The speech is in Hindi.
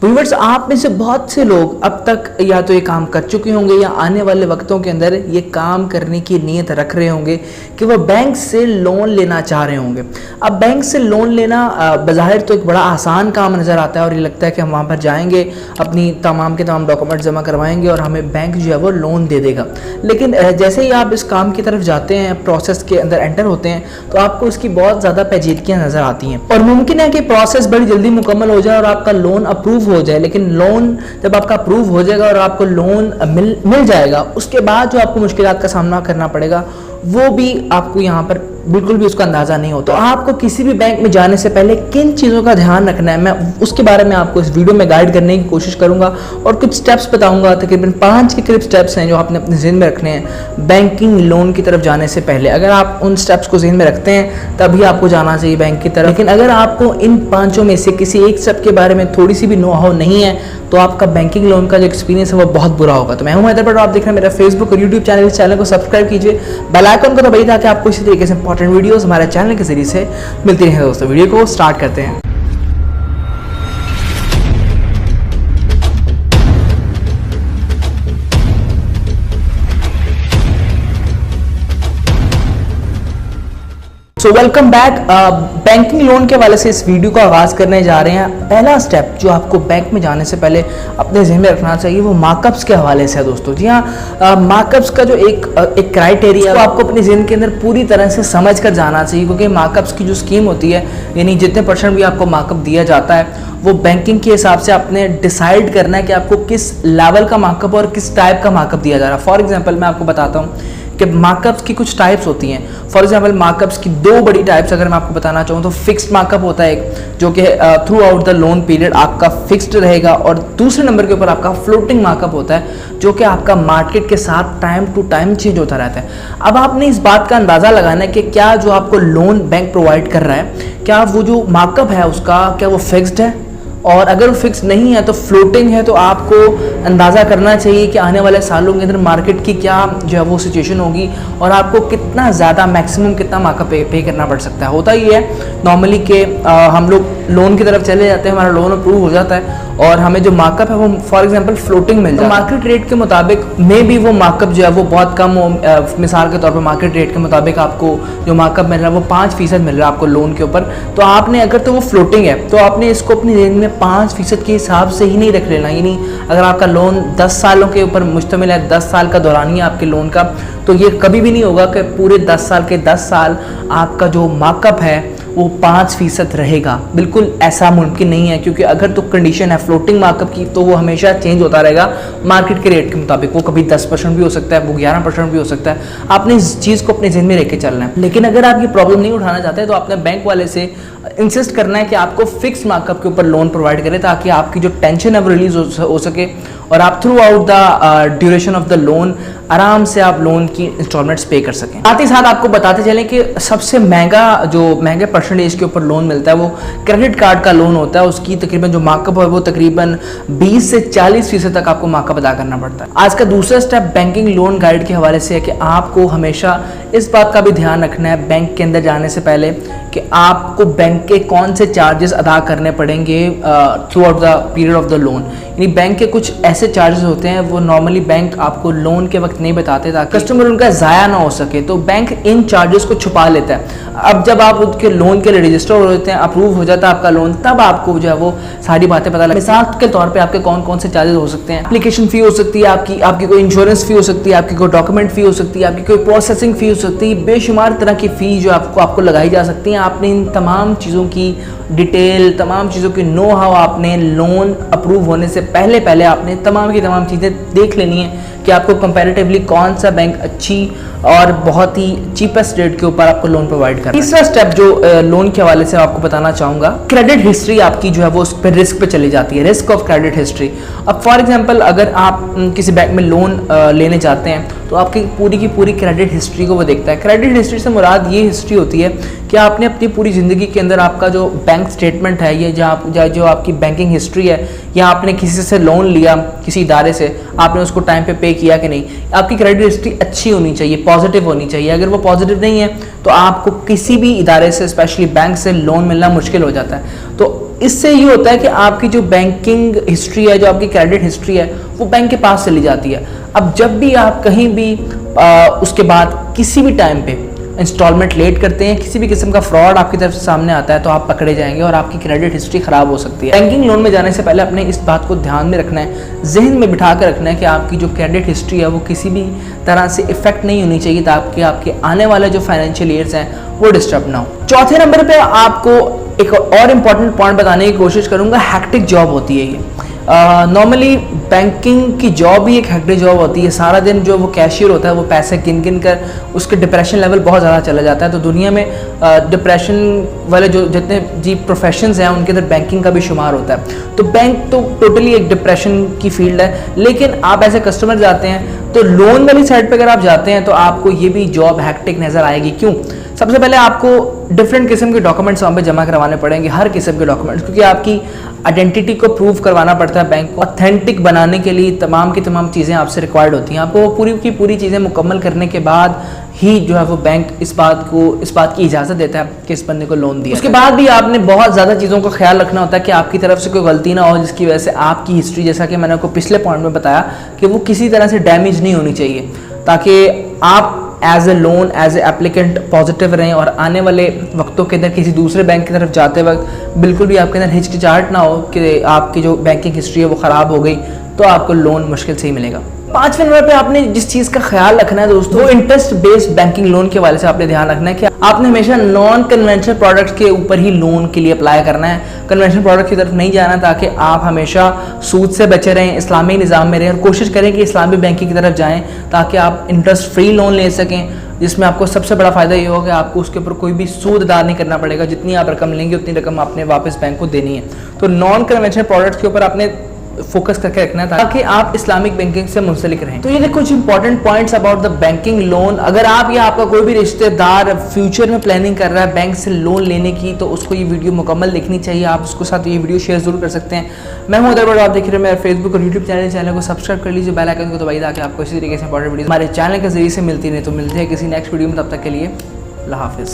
तो व्यूअर्स, आप में से बहुत से लोग अब तक या तो ये काम कर चुके होंगे या आने वाले वक्तों के अंदर ये काम करने की नीयत रख रहे होंगे कि वह बैंक से लोन लेना चाह रहे होंगे। अब बैंक से लोन लेना बज़ाहिर तो एक बड़ा आसान काम नज़र आता है और ये लगता है कि हम वहाँ पर जाएंगे, अपनी तमाम के तमाम डॉक्यूमेंट जमा करवाएंगे और हमें बैंक जो है वो लोन दे देगा। लेकिन जैसे ही आप इस काम की तरफ जाते हैं, प्रोसेस के अंदर एंटर होते हैं, तो आपको इसकी बहुत ज़्यादा पेचीदगियाँ नज़र आती हैं और मुमकिन है कि प्रोसेस बड़ी जल्दी मुकम्मल हो जाए और आपका लोन अप्रूव हो जाए। लेकिन लोन जब आपका अप्रूव हो जाएगा और आपको लोन मिल जाएगा, उसके बाद जो आपको मुश्किलात का सामना करना पड़ेगा वो भी आपको यहाँ पर बिल्कुल भी उसका अंदाज़ा नहीं होता। तो आपको किसी भी बैंक में जाने से पहले किन चीज़ों का ध्यान रखना है, मैं उसके बारे में आपको इस वीडियो में गाइड करने की कोशिश करूँगा और कुछ स्टेप्स बताऊँगा। तकरीबन 5 के करीब स्टेप्स हैं जो आपने अपने ज़हन में रखने हैं बैंकिंग लोन की तरफ जाने से पहले। अगर आप उन स्टेप्स को ज़हन में रखते हैं तभी आपको जाना चाहिए बैंक की तरफ। लेकिन अगर आपको इन 5 में से किसी एक स्टेप के बारे में थोड़ी सी भी नो हाउ नहीं है तो आपका बैंकिंग लोन का जो एक्सपीरियंस है वो बहुत बुरा होगा। तो मैं हूं हैदर, आप देख रहे हैं मेरा फेसबुक और यूट्यूब चैनल। इस चैनल को सब्सक्राइब कीजिए, बेल आइकन को दबाइए ताकि आपको इसी तरीके से इंपॉर्टेंट वीडियोस हमारे चैनल के जरिए से मिलती रहें। दोस्तों, वीडियो को स्टार्ट करते हैं। So welcome back. Banking loan के हवाले से इस वीडियो को आगाज़ करने जा रहे हैं। पहला स्टेप जो आपको बैंक में जाने से पहले अपने ज़हन में रखना चाहिए वो मार्कअप्स के हवाले से है। दोस्तों जी हाँ, मार्कअप्स का जो एक क्राइटेरिया है वो आपको अपने ज़हन के अंदर पूरी तरह से समझ कर जाना चाहिए, क्योंकि मार्कअप्स की जो स्कीम होती है, यानी जितने % भी आपको मार्कअप दिया जाता है वो बैंकिंग के हिसाब से आपने डिसाइड करना है कि आपको किस लेवल का मार्कअप और किस टाइप का मार्कअप दिया जा रहा है। फॉर एग्जाम्पल मैं आपको बताता हूँ कि मार्कअप्स की कुछ टाइप्स होती हैं। फॉर एग्जांपल मार्कअप्स की 2 बड़ी टाइप्स अगर मैं आपको बताना चाहूँ तो फिक्स्ड मार्कअप होता है एक, जो कि through out the loan period आपका फिक्स्ड रहेगा, और दूसरे नंबर के ऊपर आपका फ्लोटिंग मार्कअप होता है जो कि आपका मार्केट के साथ टाइम टू टाइम चेंज होता रहता है। अब आपने इस बात का अंदाज़ा लगाना है कि क्या जो आपको लोन बैंक प्रोवाइड कर रहा है, क्या वो जो मार्कअप है उसका क्या वो फिक्स्ड है, और अगर वो फिक्स नहीं है तो फ्लोटिंग है, तो आपको अंदाज़ा करना चाहिए कि आने वाले सालों के अंदर मार्केट की क्या जो है वो सिचुएशन होगी और आपको कितना ज़्यादा मैक्सिमम कितना मार्कअप पे करना पड़ सकता है। होता ही है नॉर्मली कि हम लोग लोन की तरफ चले जाते हैं, हमारा लोन अप्रूव हो जाता है और हमें जो मार्कअप है वो फॉर एग्जांपल फ्लोटिंग मिल जाता है। मार्केट रेट के मुताबिक में भी वो मार्कअप जो है वो बहुत कम हो। मिसाल के तौर पर मार्केट रेट के मुताबिक आपको जो मार्कअप मिल रहा है वो 5% मिल रहा है आपको लोन के ऊपर। तो आपने अगर तो वो फ्लोटिंग है तो आपने इसको अपनी रेंज में 5% के हिसाब से ही नहीं रख लेना। यानी अगर आपका लोन 10 सालों के ऊपर मुश्तमिल है, 10 साल का दौरानिया आपके लोन का, तो ये कभी भी नहीं होगा कि पूरे 10 साल के 10 साल आपका जो मार्कअप है वो 5% रहेगा। बिल्कुल ऐसा मुमकिन नहीं है, क्योंकि अगर तो कंडीशन है फ्लोटिंग मार्कअप की तो वो हमेशा चेंज होता रहेगा मार्केट के रेट के मुताबिक। वो कभी 10% भी हो सकता है, वो 11% भी हो सकता है। आपने इस चीज़ को अपने ज़हन में लेके चलना है। लेकिन अगर आप ये प्रॉब्लम नहीं उठाना चाहते तो आपने बैंक वाले से इंसिस्ट करना है कि आपको फिक्स मार्कअप के ऊपर लोन प्रोवाइड करें, ताकि आपकी जो टेंशन है वो रिलीज हो सके और आप through out the duration of the loan आराम से आप लोन की इंस्टॉलमेंट्स पे कर सकें। साथ ही साथ आपको बताते चलें कि सबसे महंगे परसेंटेज के ऊपर लोन मिलता है वो क्रेडिट कार्ड का लोन होता है। उसकी तकरीबन जो मार्कअप है वो तकरीबन 20 से 40% तक आपको मार्कअप अदा करना पड़ता है। आज का दूसरा स्टेप बैंकिंग लोन गाइड के हवाले से है कि आपको हमेशा इस बात का भी ध्यान रखना है बैंक के अंदर जाने से पहले कि आपको बैंक के कौन से चार्जेस अदा करने पड़ेंगे through out the period of the loan. यानी बैंक के कुछ ऐसे चार्जेस होते हैं वो नॉर्मली बैंक आपको लोन के वक्त नहीं बताते ताकि कस्टमर उनका ज़ाया ना हो सके, तो बैंक इन चार्जेस को छुपा लेता है। अब जब आप उसके लोन के लिए रजिस्टर हो जाते हैं, अप्रूव हो जाता है आपका लोन, तब आपको जो है वो सारी बातें पता लगती है। मिसाल के तौर पे आपके कौन कौन से चार्जेस हो सकते हैं। एप्लीकेशन फ़ी हो सकती है आपकी कोई इंश्योरेंस फ़ी हो सकती है, आपकी कोई डॉक्यूमेंट फ़ी हो सकती है, आपकी कोई प्रोसेसिंग फ़ी हो सकती है, बेशुमार तरह की फ़ी जो आपको लगाई जा सकती हैं। आपने इन तमाम चीज़ों की डिटेल, तमाम चीज़ों की नो हाउ आपने लोन अप्रूव होने से पहले आपने तमाम की तमाम चीज़ें देख लेनी है कि आपको कंपैरेटिवली कौन सा बैंक अच्छी और बहुत ही चीपेस्ट रेट के ऊपर आपको लोन प्रोवाइड कर रहा है। तीसरा स्टेप जो लोन के हवाले से आपको बताना चाहूँगा, क्रेडिट हिस्ट्री आपकी जो है वो उस पर रिस्क पे चली जाती है, रिस्क ऑफ क्रेडिट हिस्ट्री। अब फॉर एग्जांपल अगर आप किसी बैंक में लोन लेने जाते हैं तो आपकी पूरी की पूरी क्रेडिट हिस्ट्री को वो देखता है। क्रेडिट हिस्ट्री से मुराद ये हिस्ट्री होती है कि आपने अपनी पूरी ज़िंदगी के अंदर आपका जो बैंक स्टेटमेंट है, ये जो आपकी बैंकिंग हिस्ट्री है, या आपने किसी से लोन लिया किसी इदारे से, आपने उसको टाइम पे किया कि नहीं, आपकी क्रेडिट हिस्ट्री अच्छी होनी चाहिए, पॉजिटिव होनी चाहिए। अगर वो पॉजिटिव नहीं है तो आपको किसी भी इदारे से, स्पेशली बैंक से लोन मिलना मुश्किल हो जाता है। तो इससे ये होता है कि आपकी जो बैंकिंग हिस्ट्री है, जो आपकी क्रेडिट हिस्ट्री है, वो बैंक के पास चली जाती है। अब जब भी आप कहीं भी उसके बाद किसी भी टाइम पे इंस्टॉलमेंट लेट करते हैं, किसी भी किस्म का फ्रॉड आपकी तरफ से सामने आता है, तो आप पकड़े जाएंगे और आपकी क्रेडिट हिस्ट्री खराब हो सकती है। बैंकिंग लोन में जाने से पहले अपने इस बात को ध्यान में रखना है, जहन में बिठा कर रखना है कि आपकी जो क्रेडिट हिस्ट्री है वो किसी भी तरह से इफेक्ट नहीं होनी चाहिए, ताकि आपके आने वाले जो फाइनेंशियल ईयर्स हैं वो डिस्टर्ब ना हो। चौथे नंबर पे आपको एक और इम्पॉर्टेंट पॉइंट बताने की कोशिश करूंगा। हैक्टिक जॉब होती है ये। नॉर्मली बैंकिंग की जॉब ही एक हेक्टिक जॉब होती है। सारा दिन जो वो कैशियर होता है वो पैसे गिन गिन कर उसके डिप्रेशन लेवल बहुत ज़्यादा चला जाता है। तो दुनिया में डिप्रेशन वाले जो जितने जी प्रोफेशंस हैं उनके अंदर बैंकिंग का भी शुमार होता है। तो बैंक तो टोटली एक डिप्रेशन की फील्ड है। लेकिन आप ऐसे कस्टमर जाते हैं तो लोन वाली साइड पर अगर आप जाते हैं तो आपको ये भी जॉब हैक्टिक नज़र आएगी। क्यों? सबसे पहले आपको डिफरेंट किस्म के डॉक्यूमेंट्स वहाँ पे जमा करवाने पड़ेंगे, हर किस्म के डॉक्यूमेंट्स, क्योंकि आपकी आइडेंटिटी को प्रूव करवाना पड़ता है बैंक को। ऑथेंटिक बनाने के लिए तमाम की तमाम चीज़ें आपसे रिक्वायर्ड होती हैं। आपको पूरी की पूरी चीज़ें मुकम्मल करने के बाद ही जो है वो बैंक इस बात की इजाज़त देता है कि इस बंदे को लोन दिया। उसके बाद भी आपने बहुत ज़्यादा चीज़ों का ख्याल रखना होता है कि आपकी तरफ से कोई गलती ना हो, जिसकी वजह से आपकी हिस्ट्री, जैसा कि मैंने आपको पिछले पॉइंट में बताया, कि वो किसी तरह से डैमेज नहीं होनी चाहिए, ताकि आप as a loan as a applicant positive रहें और आने वाले वक्तों के अंदर किसी दूसरे बैंक की तरफ जाते वक्त बिल्कुल भी आपके अंदर हिचकिचाहट ना हो कि आपकी जो बैंकिंग हिस्ट्री है वो ख़राब हो गई, तो आपको लोन मुश्किल से ही मिलेगा। पांचवें नंबर पे आपने जिस चीज़ का ख्याल रखना है दोस्तों, वो इंटरेस्ट बेस्ड बैंकिंग लोन के हवाले से आपने ध्यान रखना है कि आपने हमेशा नॉन कन्वेंशनल प्रोडक्ट्स के ऊपर ही लोन के लिए अप्लाई करना है। कन्वेंशनल प्रोडक्ट की तरफ नहीं जाना, ताकि आप हमेशा सूद से बचे रहें, इस्लामी निज़ाम में रहें और कोशिश करें कि इस्लामी बैंकिंग की तरफ जाएँ, ताकि आप इंटरेस्ट फ्री लोन ले सकें, जिसमें आपको सबसे बड़ा फ़ायदा ये होगा कि आपको उसके ऊपर कोई भी सूद अदा नहीं करना पड़ेगा। जितनी आप रकम लेंगे उतनी रकम आपने वापस बैंक को देनी है। तो नॉन कन्वेंशनल प्रोडक्ट्स के ऊपर आपने फोकस करके रखना है, ताकि आप इस्लामिक बैंकिंग से मुंसलिक रहें। तो ये थे कुछ important points about the banking loan. अगर आप या आपका कोई भी रिश्तेदार फ्यूचर में प्लानिंग कर रहा है बैंक से लोन लेने की, तो उसको ये वीडियो मुकम्मल देखनी चाहिए। आप उसके साथ ये वीडियो शेयर जरूर कर सकते हैं। मैं हूं अदर, आप देख रहे हैं मेरा फेसबुक और यूट्यूब चैनल को सब्सक्राइब कर लीजिए, बेल आइकन को दबाइए, ताकि आपको इसी तरीके से इंपॉर्टेंट वीडियो हमारे चैनल के जरिए से मिलती रहे। तो मिलते हैं किसी नेक्स्ट वीडियो में, तब तक के लिए अल्लाह हाफिज़।